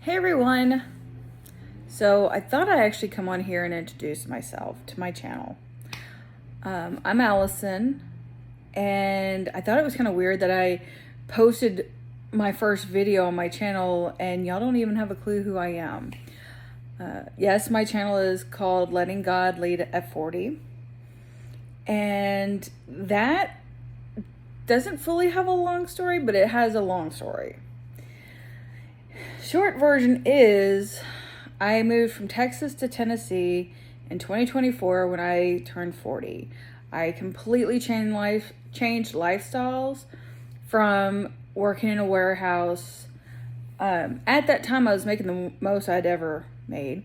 Hey everyone! So I thought I'd actually come on here and introduce myself to my channel. I'm Allison, and I thought it was kind of weird that I posted my first video on my channel and y'all don't even have a clue who I am. Yes, my channel is called Letting God Lead at 40, and that doesn't fully have a long story, but it has a long story. Short version is I moved from Texas to Tennessee in 2024 when I turned 40. I completely changed lifestyles from working in a warehouse. At that time, I was making the most I'd ever made.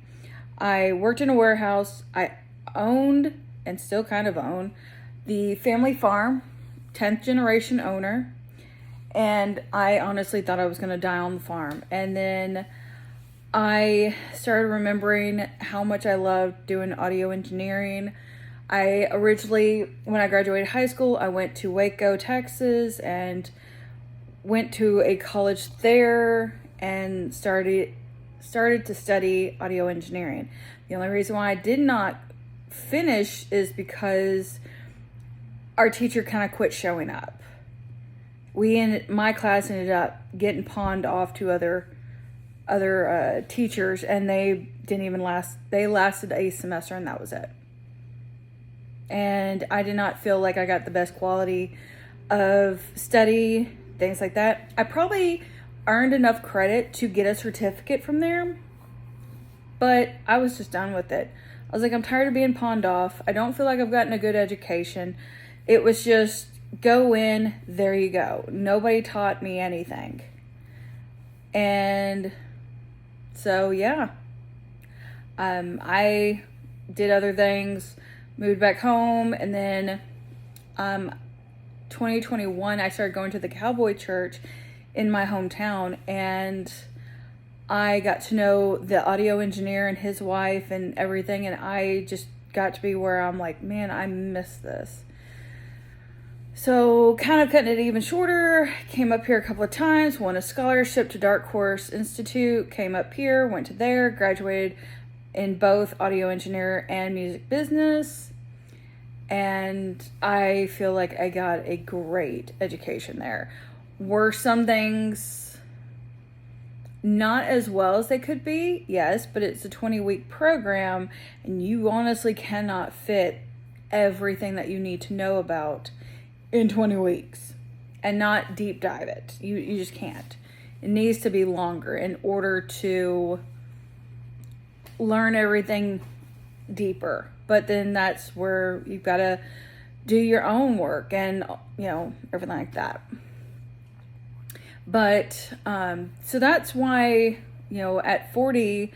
I worked in a warehouse. I owned and still kind of own the family farm, 10th generation owner. And I honestly thought I was going to die on the farm. And then I started remembering how much I loved doing audio engineering. I originally, when I graduated high school, I went to Waco, Texas, and went to a college there and started to study audio engineering. The only reason why I did not finish is because our teacher kind of quit showing up. My class ended up getting pawned off to other teachers, and they didn't even last. They lasted a semester, and that was it. And I did not feel like I got the best quality of study, things like that. I probably earned enough credit to get a certificate from there, but I was just done with it. I was like, I'm tired of being pawned off. I don't feel like I've gotten a good education. It was just go in, there you go. Nobody taught me anything. And so, yeah. I did other things, moved back home, and then 2021, I started going to the Cowboy Church in my hometown, and I got to know the audio engineer and his wife and everything, and I just got to be where I'm like, man, I miss this. So, kind of cutting it even shorter, came up here a couple of times, won a scholarship to Dark Horse Institute, came up here, went to there, graduated in both audio engineer and music business, and I feel like I got a great education there. Were some things not as well as they could be? Yes, but it's a 20-week program, and you honestly cannot fit everything that you need to know about in 20 weeks and not deep dive it. You just can't. It needs to be longer in order to learn everything deeper. But then that's where you've got to do your own work and, everything like that. But, so that's why, at 40,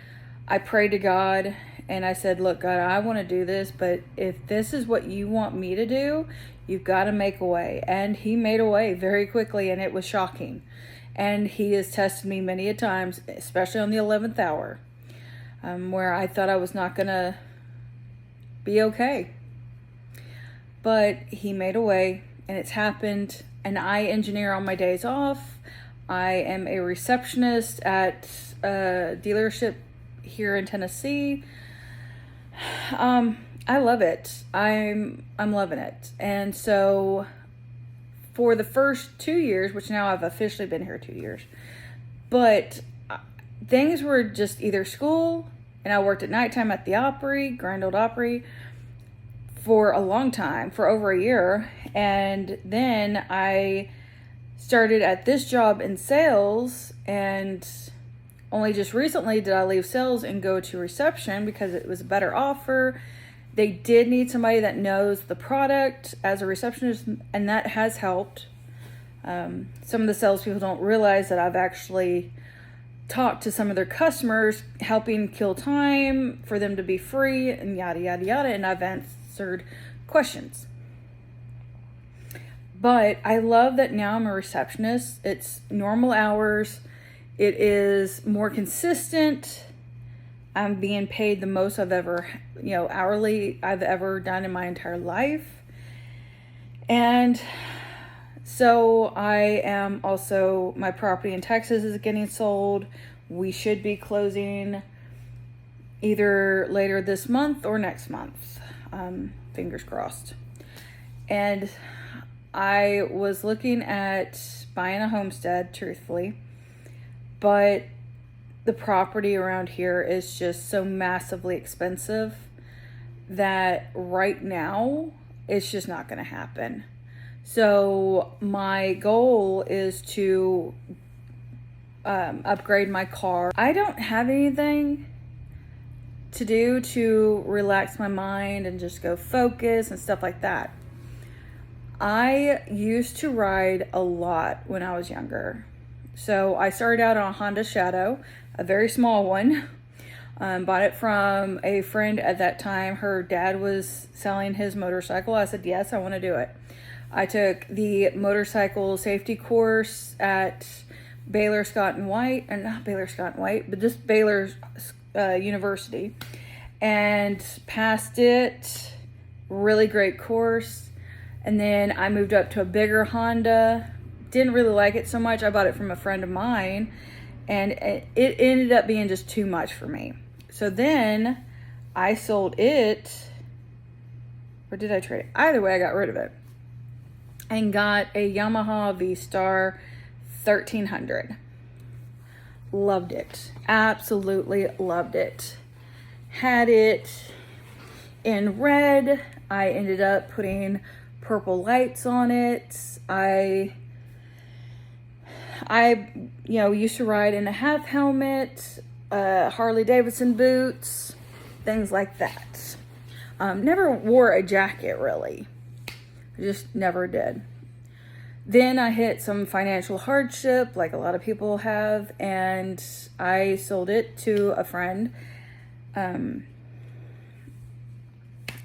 I prayed to God and I said, look, God, I want to do this, but if this is what you want me to do, you've got to make a way. And he made a way very quickly, and it was shocking. And he has tested me many a times, especially on the 11th hour, where I thought I was not going to be okay. But he made a way, and it's happened. And I engineer on my days off. I am a receptionist at a dealership here in Tennessee. I love it. I'm loving it. And so for the first 2 years, which now I've officially been here 2 years, but things were just either school, and I worked at nighttime at the Opry, Grand Ole Opry, for a long time, for over a year. And then I started at this job in sales, and only just recently did I leave sales and go to reception because it was a better offer. They did need somebody that knows the product as a receptionist, and that has helped. Some of the salespeople don't realize that I've actually talked to some of their customers, helping kill time for them to be free and yada, yada, yada, and I've answered questions. But I love that now I'm a receptionist. It's normal hours. It is more consistent. I'm being paid the most I've ever, hourly I've ever done in my entire life. And so I am also, my property in Texas is getting sold. We should be closing either later this month or next month. Fingers crossed. And I was looking at buying a homestead, truthfully, but the property around here is just so massively expensive that right now it's just not going to happen. So my goal is to upgrade my car. I don't have anything to do to relax my mind and just go focus and stuff like that. I used to ride a lot when I was younger. So I started out on a Honda Shadow, a very small one. Bought it from a friend at that time. Her dad was selling his motorcycle. I said, yes, I want to do it. I took the motorcycle safety course at Baylor Scott and White, and not Baylor Scott and White, but just Baylor University, and passed it. Really great course. And then I moved up to a bigger Honda. Didn't really like it so much. I bought it from a friend of mine, and it ended up being just too much for me. So then I sold it, or did I trade it? Either way, I got rid of it and got a Yamaha V-Star 1300. Loved it. Absolutely loved it. Had it in red. I ended up putting purple lights on it. I used to ride in a half helmet, Harley Davidson boots, things like that. Never wore a jacket, really. I just never did. Then I hit some financial hardship, like a lot of people have, and I sold it to a friend.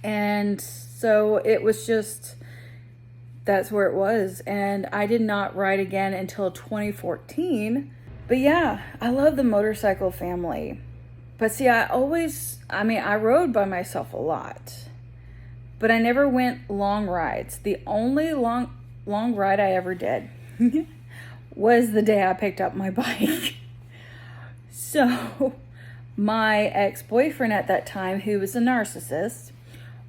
And so it was just, that's where it was. And I did not ride again until 2014. But yeah, I love the motorcycle family. But see, I rode by myself a lot, but I never went long rides. The only long ride I ever did was the day I picked up my bike. So my ex-boyfriend at that time, who was a narcissist,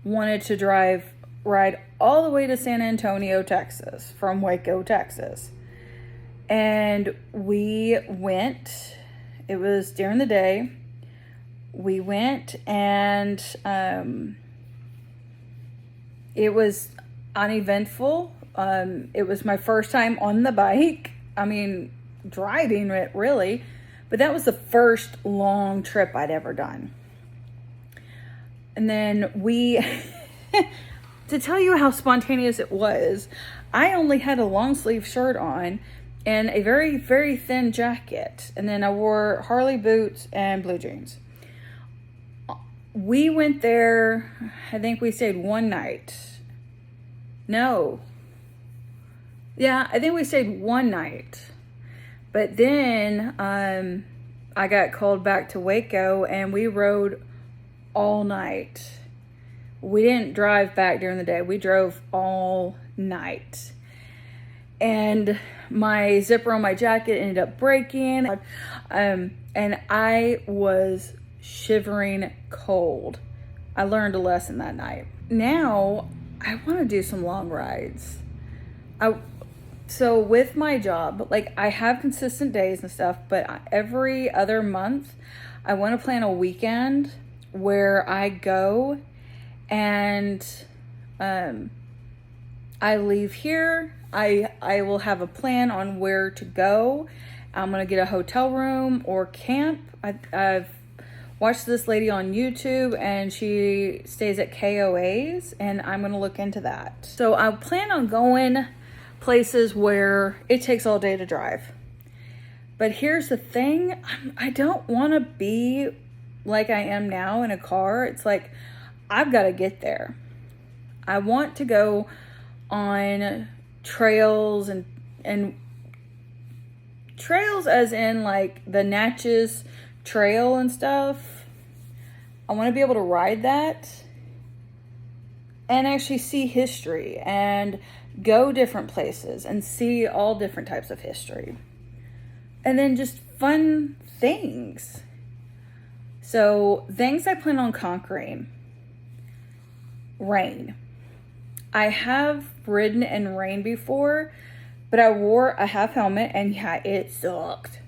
wanted to ride all the way to San Antonio, Texas, from Waco, Texas. And we went. It was during the day. We went, and it was uneventful. It was my first time on the bike. I mean, driving it, really. But that was the first long trip I'd ever done. And then to tell you how spontaneous it was, I only had a long sleeve shirt on and a very, very thin jacket. And then I wore Harley boots and blue jeans. We went there, I think we stayed one night. No. Yeah, I think we stayed one night. But then I got called back to Waco, and we rode all night. We didn't drive back during the day. We drove all night. And my zipper on my jacket ended up breaking. And I was shivering cold. I learned a lesson that night. Now, I want to do some long rides. So with my job, like, I have consistent days and stuff, but every other month, I want to plan a weekend where I go and I leave here. I will have a plan on where to go. I'm going to get a hotel room or camp. I've watched this lady on YouTube, and she stays at KOAs, and I'm going to look into that. So I plan on going places where it takes all day to drive. But here's the thing, I don't want to be like I am now in a car. It's like, I've got to get there. I want to go on trails and trails as in like the Natchez Trail and stuff. I want to be able to ride that and actually see history and go different places and see all different types of history. And then just fun things. So, things I plan on conquering. Rain. I have ridden in rain before, but I wore a half helmet and yeah, it sucked.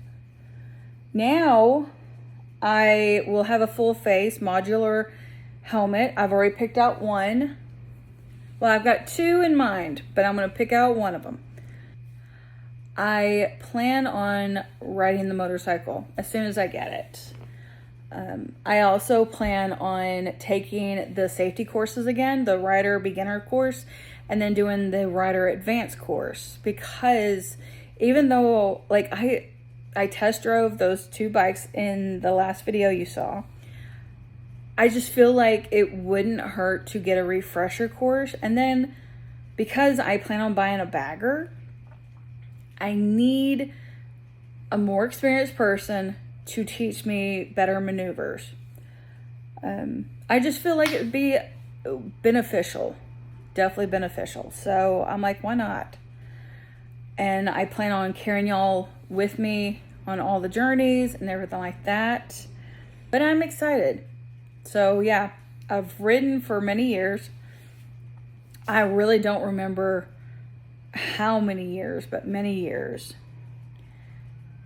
Now, I will have a full face modular helmet. I've already picked out one. Well, I've got two in mind, but I'm going to pick out one of them. I plan on riding the motorcycle as soon as I get it. I also plan on taking the safety courses again, the rider beginner course, and then doing the rider advanced course, because even though like I test drove those two bikes in the last video you saw, I just feel like it wouldn't hurt to get a refresher course. And then because I plan on buying a bagger, I need a more experienced person to teach me better maneuvers. I just feel like it would be beneficial, definitely beneficial. So I'm like, why not? And I plan on carrying y'all with me on all the journeys and everything like that. But I'm excited. So yeah, I've ridden for many years. I really don't remember how many years, but many years.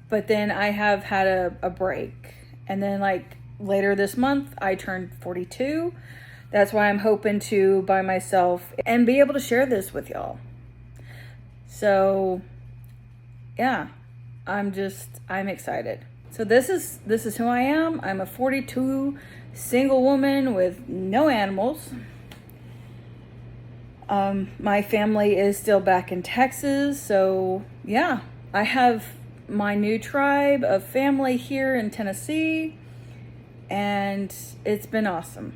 But then I have had a break. And then like later this month, I turned 42. That's why I'm hoping to buy myself and be able to share this with y'all. So yeah, I'm excited. So this is who I am. I'm a 42 single woman with no animals. My family is still back in Texas. So yeah, I have my new tribe of family here in Tennessee, and it's been awesome.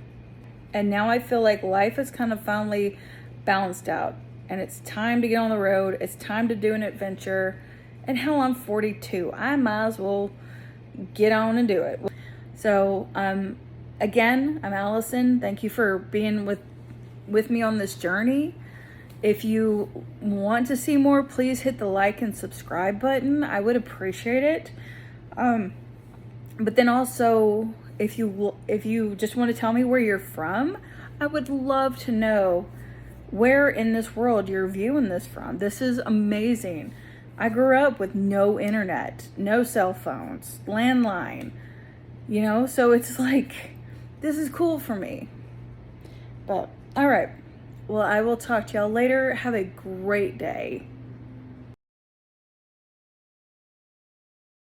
And now I feel like life is kind of finally balanced out, and it's time to get on the road. It's time to do an adventure. And hell, I'm 42. I might as well get on and do it. So, again, I'm Allison. Thank you for being with me on this journey. If you want to see more, please hit the like and subscribe button. I would appreciate it. But then also, if you just want to tell me where you're from, I would love to know where in this world you're viewing this from. This is amazing. I grew up with no internet, no cell phones, landline, so it's like, this is cool for me. But all right. Well, I will talk to y'all later. Have a great day.